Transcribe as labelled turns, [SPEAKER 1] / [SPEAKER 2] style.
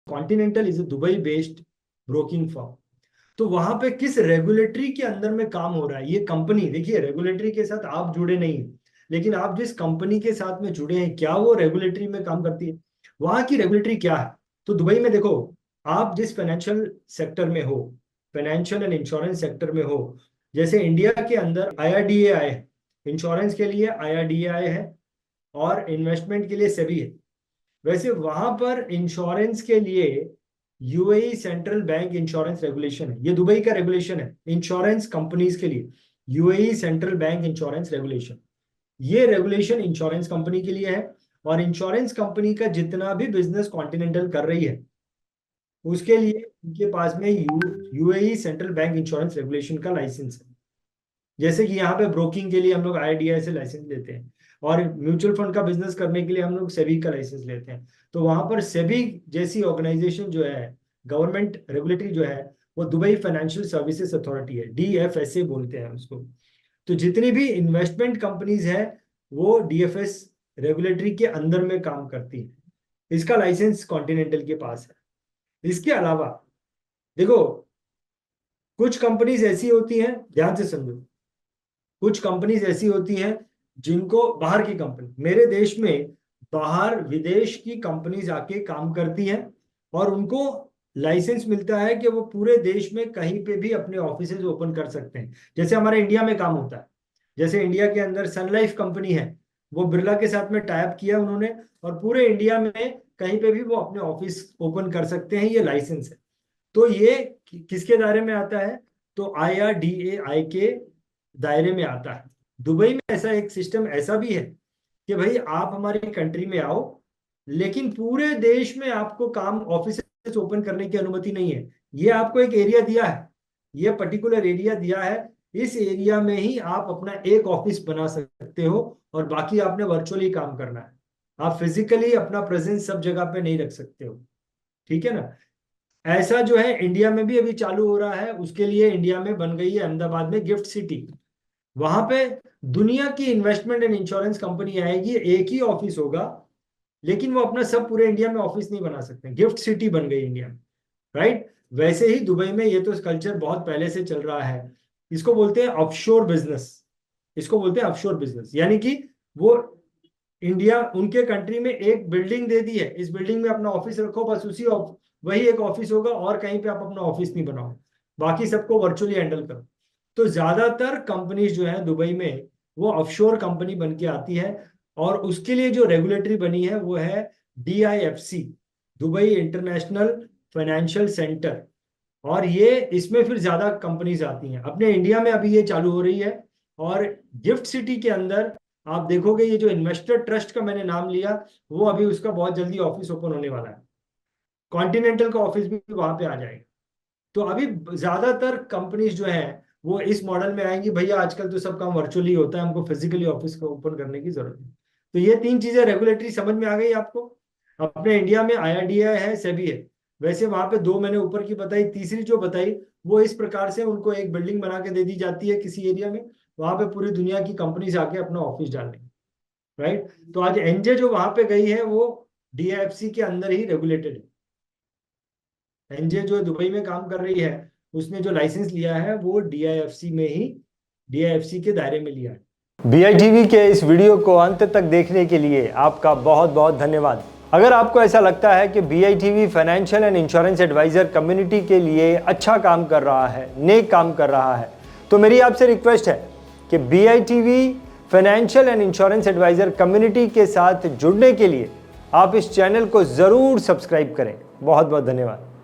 [SPEAKER 1] Continental is a Dubai based broking firm. तो वहां पे किस रेगुलेटरी के अंदर में काम हो रहा है, ये कंपनी देखिए, रेगुलेटरी के साथ आप जुड़े नहीं हैं, लेकिन आप जिस कंपनी के साथ में जुड़े हैं क्या वो रेगुलेटरी में काम करती है, वहां की रेगुलेटरी क्या है। तो दुबई में देखो, आप जिस फाइनेंशियल सेक्टर में हो, फाइनेंशियल एंड इंश्योरेंस सेक्टर में हो, जैसे इंडिया के अंदर IRDAI है, इंश्योरेंस के लिए IRDAI है और इन्वेस्टमेंट के लिए सेबी है। वैसे वहां पर इंश्योरेंस के लिए UAE central bank insurance regulation है, ये दुबई का रेगुलेशन है इंश्योरेंस कंपनीज के लिए। UAE central bank insurance regulation, ये रेगुलेशन इंश्योरेंस कंपनी के लिए है। और इंश्योरेंस कंपनी का जितना भी बिजनेस कॉन्टिनेंटल कर रही है उसके लिए उनके पास में UAE central bank insurance regulation का लाइसेंस है। जैसे कि यहाँ पे ब्रोकिंग के लिए हम लोग IRDAI से लाइसेंस लेते हैं, और म्यूचुअल फंड का बिजनेस करने के लिए हम लोग सेबी का लाइसेंस लेते हैं। तो वहां पर सेबी जैसी ऑर्गेनाइजेशन जो है, गवर्नमेंट रेगुलेटरी जो है, वो दुबई फाइनेंशियल सर्विसेज अथॉरिटी है, DFSA बोलते हैं उसको। तो जितनी भी इन्वेस्टमेंट कंपनीज है वो DFS रेगुलेटरी के अंदर में काम करती है। इसका लाइसेंस कॉन्टिनेंटल के पास है। इसके अलावा देखो, कुछ कंपनीज ऐसी होती हैं, ध्यान से समझो, कुछ कंपनीज ऐसी होती हैं जिनको बाहर की कंपनी, मेरे देश में बाहर विदेश की कंपनीज आके काम करती हैं और उनको लाइसेंस मिलता है कि वो पूरे देश में कहीं पे भी अपने ऑफिसेज ओपन कर सकते हैं, जैसे हमारे इंडिया में काम होता है। जैसे इंडिया के अंदर सन लाइफ कंपनी है, वो बिरला के साथ में टाइप किया उन्होंने, और पूरे इंडिया में कहीं पे भी वो अपने ऑफिस ओपन कर सकते हैं, ये लाइसेंस है। तो ये किसके दायरे में आता है, तो IRDAI के दायरे में आता है। दुबई में ऐसा एक सिस्टम ऐसा भी है कि भाई आप हमारी कंट्री में आओ, लेकिन पूरे देश में आपको काम ऑफिस ओपन करने की अनुमति नहीं है। ये आपको एक एरिया दिया है, ये पर्टिकुलर एरिया दिया है, इस एरिया में ही आप अपना एक ऑफिस बना सकते हो, और बाकी आपने वर्चुअली काम करना है। आप फिजिकली अपना प्रेजेंस सब जगह पे नहीं रख सकते हो, ठीक है ना। ऐसा जो है इंडिया में भी अभी चालू हो रहा है, उसके लिए इंडिया में बन गई है अहमदाबाद में गिफ्ट सिटी। वहां पे दुनिया की इन्वेस्टमेंट एंड इंश्योरेंस कंपनी आएगी, एक ही ऑफिस होगा, लेकिन वो अपना सब पूरे इंडिया में ऑफिस नहीं बना सकते, गिफ्ट सिटी बन गई इंडिया में, राइट। वैसे ही दुबई में ये तो कल्चर बहुत पहले से चल रहा है। इसको बोलते हैं ऑफशोर बिजनेस, इसको बोलते हैं ऑफशोर बिजनेस, यानी कि वो इंडिया उनके कंट्री में एक बिल्डिंग दे दी है, इस बिल्डिंग में अपना ऑफिस रखो, बस वही एक ऑफिस होगा, और कहीं पे आप अपना ऑफिस नहीं बनाओ, बाकी सबको वर्चुअली हैंडल करो। तो ज्यादातर कंपनीज जो है दुबई में वो ऑफशोर कंपनी बन के आती है, और उसके लिए जो रेगुलेटरी बनी है वो है DIFC, Dubai international financial centre. और ये इसमें फिर ज्यादा कंपनीज आती हैं, अपने इंडिया में अभी ये चालू हो रही है। और गिफ्ट सिटी के अंदर आप देखोगे, ये जो इन्वेस्टर ट्रस्ट का मैंने नाम लिया, वो अभी उसका बहुत जल्दी ऑफिस ओपन होने वाला है, कॉन्टिनेंटल का ऑफिस भी वहां पे आ जाएगा। तो अभी ज्यादातर कंपनीज जो है वो इस मॉडल में आएंगी, भैया आजकल तो सब काम वर्चुअली होता है, हमको फिजिकली ऑफिस को ओपन करने की जरूरत नहीं। तो ये तीन चीजें रेगुलेटरी समझ में आ गई आपको। अपने इंडिया में IRDAI है, सेबी है। वैसे वहां पे दो मैंने ऊपर की बताई, तीसरी जो बताई वो इस प्रकार से उनको एक बिल्डिंग बना के दे दी जाती है किसी एरिया में, वहां पे पूरी दुनिया की कंपनीज आके अपना ऑफिस डाल देंगे, राइट। तो आज NJ जो वहां पे गई है वो DIFC के अंदर ही रेगुलेटेड है। NJ जो दुबई में काम कर रही है, उसने जो लाइसेंस लिया है वो DIFC के दायरे में लिया है। BITV के इस वीडियो को अंत तक देखने के लिए आपका बहुत बहुत धन्यवाद। अगर आपको ऐसा लगता है कि BITV financial and insurance advisor community के लिए अच्छा काम कर रहा है, नेक काम कर रहा है, तो मेरी आपसे रिक्वेस्ट है कि BITV financial and insurance advisor community के साथ जुड़ने के लिए आप इस चैनल को जरूर सब्सक्राइब करें। बहुत बहुत धन्यवाद।